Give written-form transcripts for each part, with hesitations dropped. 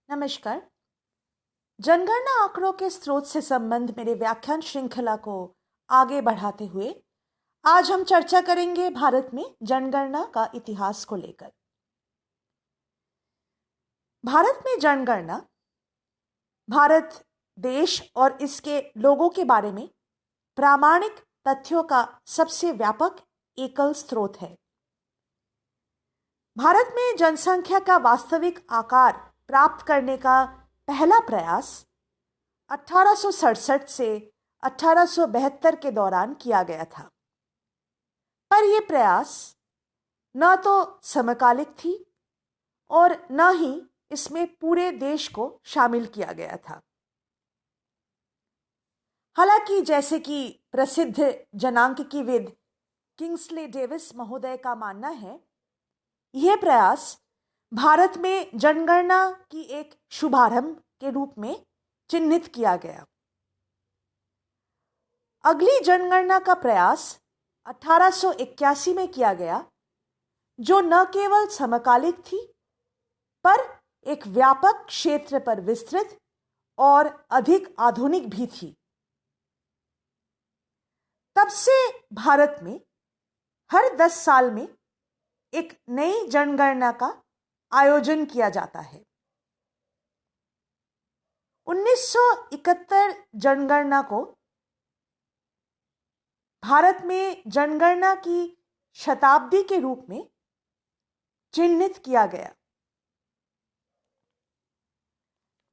नमस्कार। जनगणना आंकड़ों के स्रोत से संबंध मेरे व्याख्यान श्रृंखला को आगे बढ़ाते हुए आज हम चर्चा करेंगे भारत में जनगणना का इतिहास को लेकर। भारत में जनगणना भारत देश और इसके लोगों के बारे में प्रामाणिक तथ्यों का सबसे व्यापक एकल स्रोत है। भारत में जनसंख्या का वास्तविक आकार प्राप्त करने का पहला प्रयास 1867 से 1872 के दौरान किया गया था, पर यह प्रयास न तो समकालिक थी और न ही इसमें पूरे देश को शामिल किया गया था। हालांकि जैसे कि प्रसिद्ध जनांकीविद किंग्सले डेविस महोदय का मानना है, यह प्रयास भारत में जनगणना की एक शुभारंभ के रूप में चिन्हित किया गया। अगली जनगणना का प्रयास 1881 में किया गया, जो न केवल समकालिक थी पर एक व्यापक क्षेत्र पर विस्तृत और अधिक आधुनिक भी थी। तब से भारत में हर 10 साल में एक नई जनगणना का आयोजन किया जाता है। 1971 जनगणना को भारत में जनगणना की शताब्दी के रूप में चिन्हित किया गया।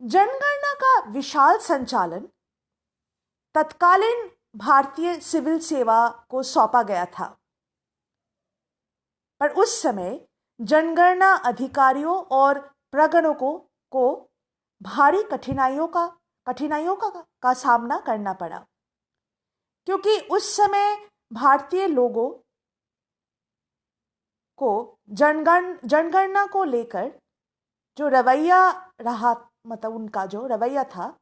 जनगणना का विशाल संचालन तत्कालीन भारतीय सिविल सेवा को सौंपा गया था, पर उस समय जनगणना अधिकारियों और प्रगणकों को भारी कठिनाइयों का सामना करना पड़ा, क्योंकि उस समय भारतीय लोगों को जनगणना को लेकर जो रवैया रहा, मतलब उनका जो रवैया था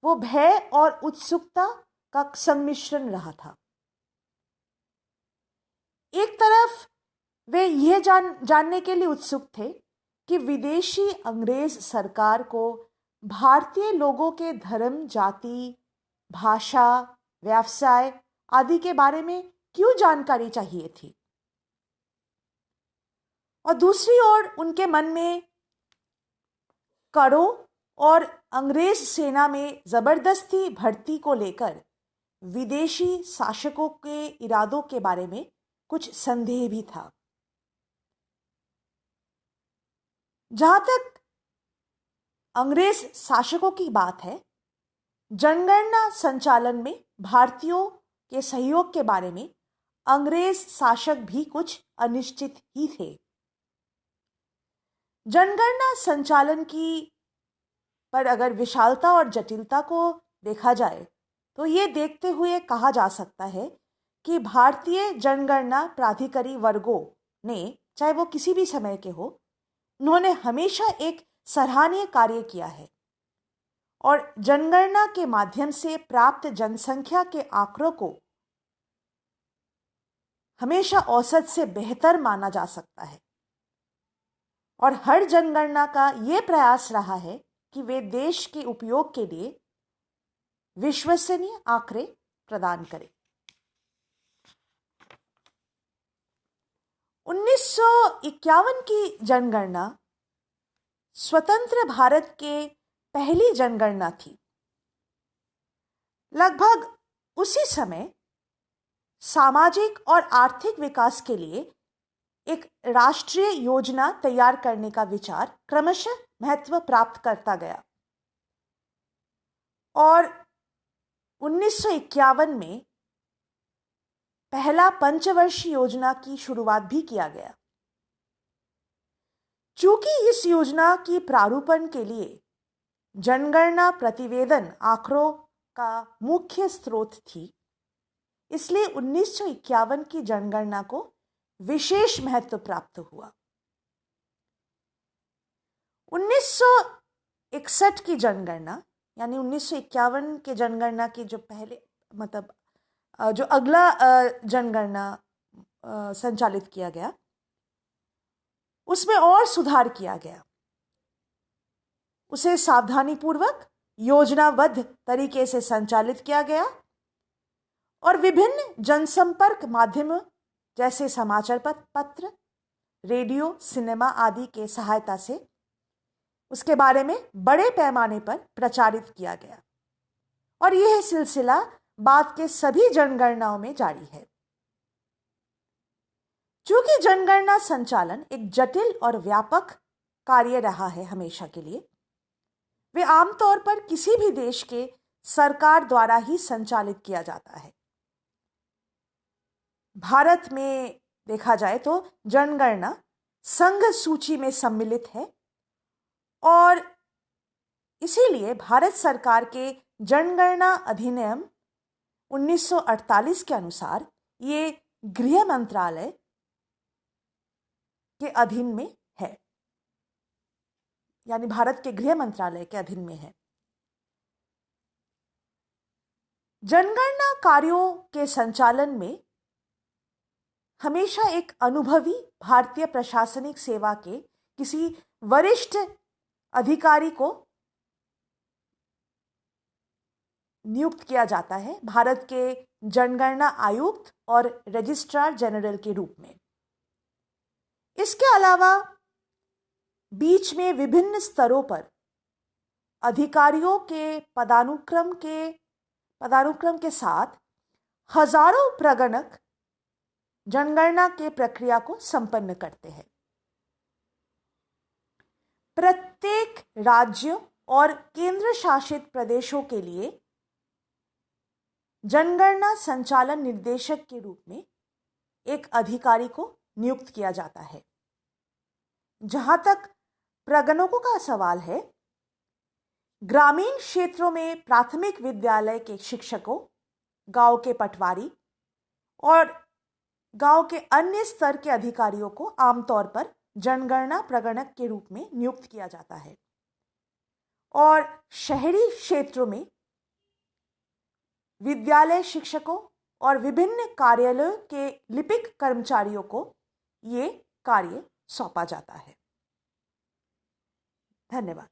वो भय और उत्सुकता का सम्मिश्रण रहा था। एक तरफ वे यह जानने के लिए उत्सुक थे कि विदेशी अंग्रेज सरकार को भारतीय लोगों के धर्म, जाति, भाषा, व्यवसाय आदि के बारे में क्यों जानकारी चाहिए थी, और दूसरी ओर उनके मन में करों और अंग्रेज सेना में जबरदस्ती भर्ती को लेकर विदेशी शासकों के इरादों के बारे में कुछ संदेह भी था। जहां तक अंग्रेज शासकों की बात है, जनगणना संचालन में भारतीयों के सहयोग के बारे में अंग्रेज शासक भी कुछ अनिश्चित ही थे। जनगणना संचालन की पर अगर विशालता और जटिलता को देखा जाए तो ये देखते हुए कहा जा सकता है कि भारतीय जनगणना प्राधिकारी वर्गों ने, चाहे वो किसी भी समय के हो, उन्होंने हमेशा एक सराहनीय कार्य किया है और जनगणना के माध्यम से प्राप्त जनसंख्या के आंकड़ों को हमेशा औसत से बेहतर माना जा सकता है। और हर जनगणना का यह प्रयास रहा है कि वे देश के उपयोग के लिए विश्वसनीय आंकड़े प्रदान करें। 1951 की जनगणना स्वतंत्र भारत के पहली जनगणना थी। लगभग उसी समय सामाजिक और आर्थिक विकास के लिए एक राष्ट्रीय योजना तैयार करने का विचार क्रमशः महत्व प्राप्त करता गया और 1951 में पहला पंचवर्षीय योजना की शुरुआत भी किया गया। चूंकि इस योजना की प्रारूपण के लिए जनगणना प्रतिवेदन आंकड़ों का मुख्य स्रोत थी, इसलिए 1951 की जनगणना को विशेष महत्व प्राप्त हुआ। 1961 की जनगणना, यानी 1951 के जनगणना की जो पहले, मतलब जो अगला जनगणना संचालित किया गया, उसमें और सुधार किया गया। उसे सावधानीपूर्वक योजनाबद्ध तरीके से संचालित किया गया और विभिन्न जनसंपर्क माध्यमों जैसे समाचार पत्र, रेडियो, सिनेमा आदि के सहायता से उसके बारे में बड़े पैमाने पर प्रचारित किया गया और यह सिलसिला बाद के सभी जनगणनाओं में जारी है। चूंकि जनगणना संचालन एक जटिल और व्यापक कार्य रहा है हमेशा के लिए, वे आमतौर पर किसी भी देश के सरकार द्वारा ही संचालित किया जाता है। भारत में देखा जाए तो जनगणना संघ सूची में सम्मिलित है और इसीलिए भारत सरकार के जनगणना अधिनियम 1948 के अनुसार ये गृह मंत्रालय के अधीन में है, यानी भारत के गृह मंत्रालय के अधीन में है। जनगणना कार्यों के संचालन में हमेशा एक अनुभवी भारतीय प्रशासनिक सेवा के किसी वरिष्ठ अधिकारी को नियुक्त किया जाता है, भारत के जनगणना आयुक्त और रजिस्ट्रार जनरल के रूप में। इसके अलावा बीच में विभिन्न स्तरों पर अधिकारियों के पदानुक्रम के साथ हजारों प्रगणक जनगणना के प्रक्रिया को संपन्न करते हैं। प्रत्येक राज्य और केंद्र शासित प्रदेशों के लिए जनगणना संचालन निर्देशक के रूप में एक अधिकारी को नियुक्त किया जाता है। जहां तक प्रगणकों का सवाल है, ग्रामीण क्षेत्रों में प्राथमिक विद्यालय के शिक्षकों, गांव के पटवारी और गांव के अन्य स्तर के अधिकारियों को आमतौर पर जनगणना प्रगणक के रूप में नियुक्त किया जाता है और शहरी क्षेत्रों में विद्यालय शिक्षकों और विभिन्न कार्यालयों के लिपिक कर्मचारियों को ये कार्य सौंपा जाता है। धन्यवाद।